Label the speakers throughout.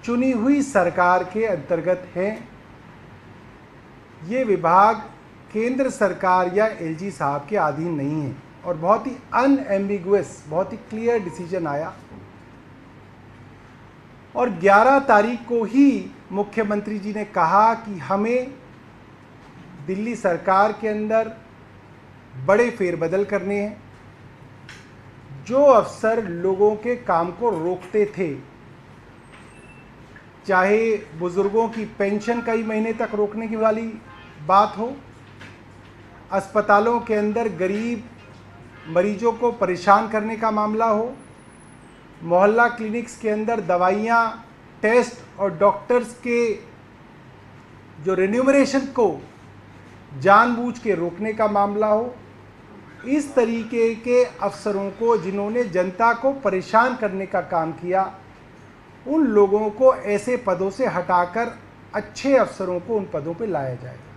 Speaker 1: चुनी हुई सरकार के अंतर्गत हैं। ये विभाग केंद्र सरकार या एलजी साहब के अधीन नहीं है और बहुत ही अनएम्बिगुअस, बहुत ही क्लियर डिसीजन आया और 11 तारीख को ही मुख्यमंत्री जी ने कहा कि हमें दिल्ली सरकार के अंदर बड़े फेरबदल करने हैं। जो अफसर लोगों के काम को रोकते थे, चाहे बुजुर्गों की पेंशन कई महीने तक रोकने की वाली बात हो, अस्पतालों के अंदर गरीब मरीजों को परेशान करने का मामला हो, मोहल्ला क्लिनिक्स के अंदर दवाइयाँ, टेस्ट और डॉक्टर्स के जो रेन्यूमरेशन को जानबूझ के रोकने का मामला हो, इस तरीके के अफसरों को जिन्होंने जनता को परेशान करने का काम किया, उन लोगों को ऐसे पदों से हटाकर अच्छे अफसरों को उन पदों पर लाया जाएगा।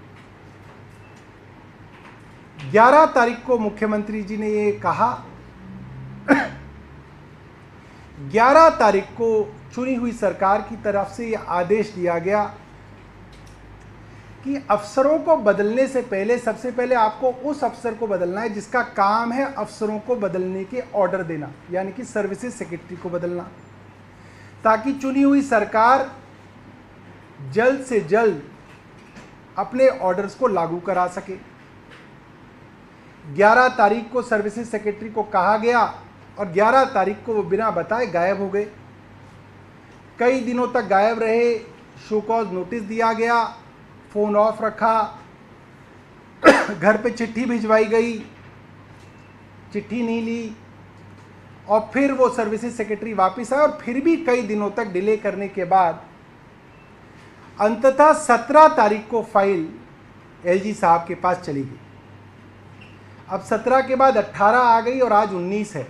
Speaker 1: 11 तारीख को मुख्यमंत्री जी ने ये कहा। 11 तारीख को चुनी हुई सरकार की तरफ से ये आदेश दिया गया कि अफसरों को बदलने से पहले सबसे पहले आपको उस अफसर को बदलना है जिसका काम है अफसरों को बदलने के ऑर्डर देना, यानी कि सर्विसेज सेक्रेटरी को बदलना, ताकि चुनी हुई सरकार जल्द से जल्द अपने ऑर्डर्स को लागू करा सके। 11 तारीख को सर्विसेज सेक्रेटरी को कहा गया और 11 तारीख को वो बिना बताए गायब हो गए। कई दिनों तक गायब रहे, शो कॉज नोटिस दिया गया, फ़ोन ऑफ रखा, घर पे चिट्ठी भिजवाई गई, चिट्ठी नहीं ली और फिर वो सर्विसेज सेक्रेटरी वापस आए और फिर भी कई दिनों तक डिले करने के बाद अंततः 17 तारीख को फाइल एलजी साहब के पास चली गई। अब 17 के बाद 18 आ गई और आज 19 है।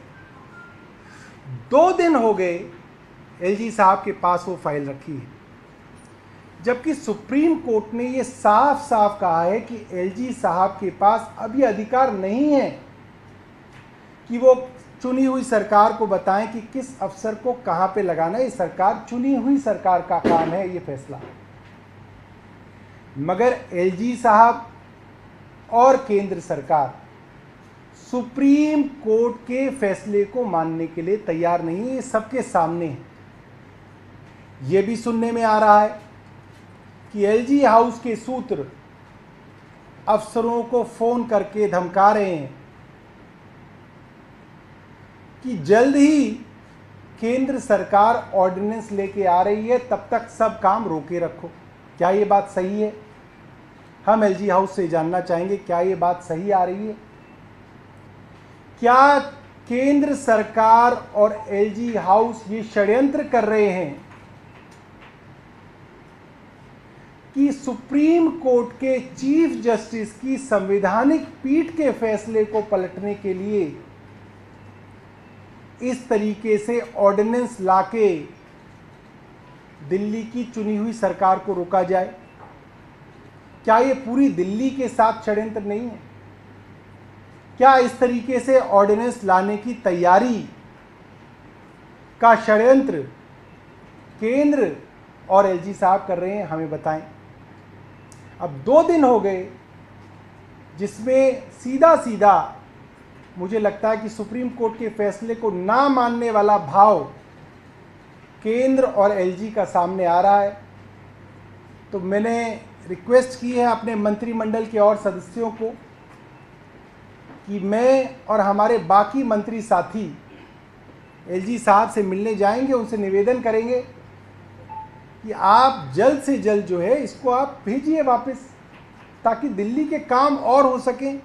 Speaker 1: 2 दिन हो गए एलजी साहब के पास वो फाइल रखी है, जबकि सुप्रीम कोर्ट ने ये साफ साफ कहा है कि एलजी साहब के पास अभी अधिकार नहीं है कि वो चुनी हुई सरकार को बताएं कि किस अफसर को कहां पे लगाना है। ये सरकार, चुनी हुई सरकार का काम है ये फैसला। मगर एलजी साहब और केंद्र सरकार सुप्रीम कोर्ट के फैसले को मानने के लिए तैयार नहीं है। ये सबके सामने है। ये भी सुनने में आ रहा है कि एलजी हाउस के सूत्र अफसरों को फोन करके धमका रहे हैं कि जल्द ही केंद्र सरकार ऑर्डिनेंस लेके आ रही है, तब तक सब काम रोके रखो। क्या ये बात सही है? हम एलजी हाउस से जानना चाहेंगे, क्या ये बात सही आ रही है? क्या केंद्र सरकार और एलजी हाउस ये षड्यंत्र कर रहे हैं कि सुप्रीम कोर्ट के चीफ जस्टिस की संवैधानिक पीठ के फैसले को पलटने के लिए इस तरीके से ऑर्डिनेंस लाके दिल्ली की चुनी हुई सरकार को रोका जाए? क्या ये पूरी दिल्ली के साथ षड्यंत्र नहीं है? क्या इस तरीके से ऑर्डिनेंस लाने की तैयारी का षड्यंत्र केंद्र और एलजी साहब कर रहे हैं? हमें बताएं। अब 2 दिन हो गए जिसमें सीधा सीधा मुझे लगता है कि सुप्रीम कोर्ट के फैसले को ना मानने वाला भाव केंद्र और एलजी का सामने आ रहा है। तो मैंने रिक्वेस्ट की है अपने मंत्रिमंडल के और सदस्यों को कि मैं और हमारे बाकी मंत्री साथी एलजी साहब से मिलने जाएंगे, उनसे निवेदन करेंगे कि आप जल्द से जल्द जो है इसको आप भेजिए वापस, ताकि दिल्ली के काम और हो सकें।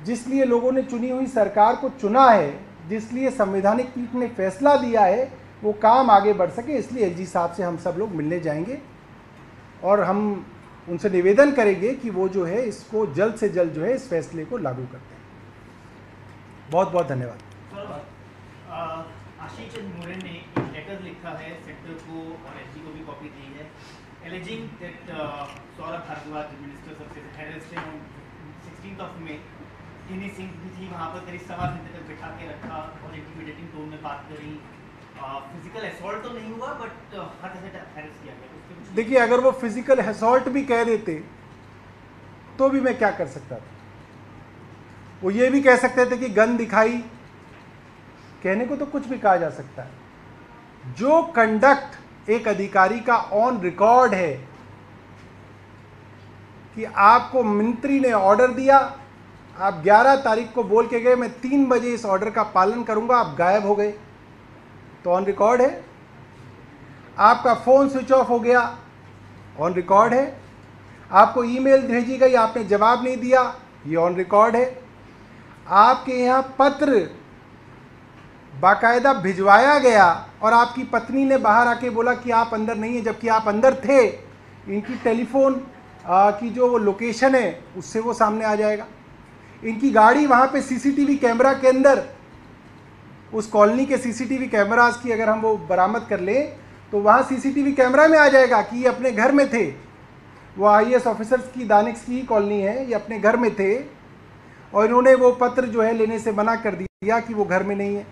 Speaker 1: जिस लिए लोगों ने चुनी हुई सरकार को चुना है, जिस लिए संवैधानिक पीठ ने फैसला दिया है, वो काम आगे बढ़ सके। इसलिए एलजी साहब से हम सब लोग मिलने जाएंगे और हम उनसे निवेदन करेंगे कि वो जो है इसको जल्द से जल्द जो है इस फैसले को लागू करते हैं। बहुत बहुत धन्यवाद।
Speaker 2: आशीष चंद्र मोरे ने एक लेटर लिखा है सेक्टर को और एसजी को भी कॉपी दी है, alleging that Saurabh Bhardwaj minister सबसे harassed on 16th of May Ginni Singh भी थी वहाँ पर, करीब 1.5 घंटे तक बिठा के रखा और इंटिमिडेटिंग टोन में बात करी, फिजिकल असॉल्ट तो नहीं हुआ बट हर तरह से हैरेस किया गया, तो उसके कुछ
Speaker 1: देखिए, अगर वो फिजिकल असॉल्ट भी कह देते तो भी मैं क्या कर सकता था? वो ये भी कह सकते थे कि गन दिखाई, कहने को तो कुछ भी कहा जा सकता है। जो कंडक्ट एक अधिकारी का ऑन रिकॉर्ड है कि आपको मंत्री ने ऑर्डर दिया, आप 11 तारीख को बोल के गए मैं 3 बजे इस ऑर्डर का पालन करूंगा, आप गायब हो गए, तो ऑन रिकॉर्ड है। आपका फोन स्विच ऑफ हो गया, ऑन रिकॉर्ड है। आपको ईमेल भेजी गई, आपने जवाब नहीं दिया, ये ऑन रिकॉर्ड है। आपके यहाँ पत्र बाकायदा भिजवाया गया और आपकी पत्नी ने बाहर आके बोला कि आप अंदर नहीं है, जबकि आप अंदर थे। इनकी टेलीफोन की जो लोकेशन है उससे वो सामने आ जाएगा। इनकी गाड़ी वहाँ पे सीसीटीवी कैमरा के अंदर, उस कॉलोनी के सीसीटीवी कैमरास की अगर हम वो बरामद कर लें तो वहाँ सीसीटीवी कैमरा में आ जाएगा कि ये अपने घर में थे। वो आईएएस ऑफिसर्स की दानिक्स की कॉलोनी है, ये अपने घर में थे और इन्होंने वो पत्र जो है लेने से मना कर दिया कि वो घर में नहीं है।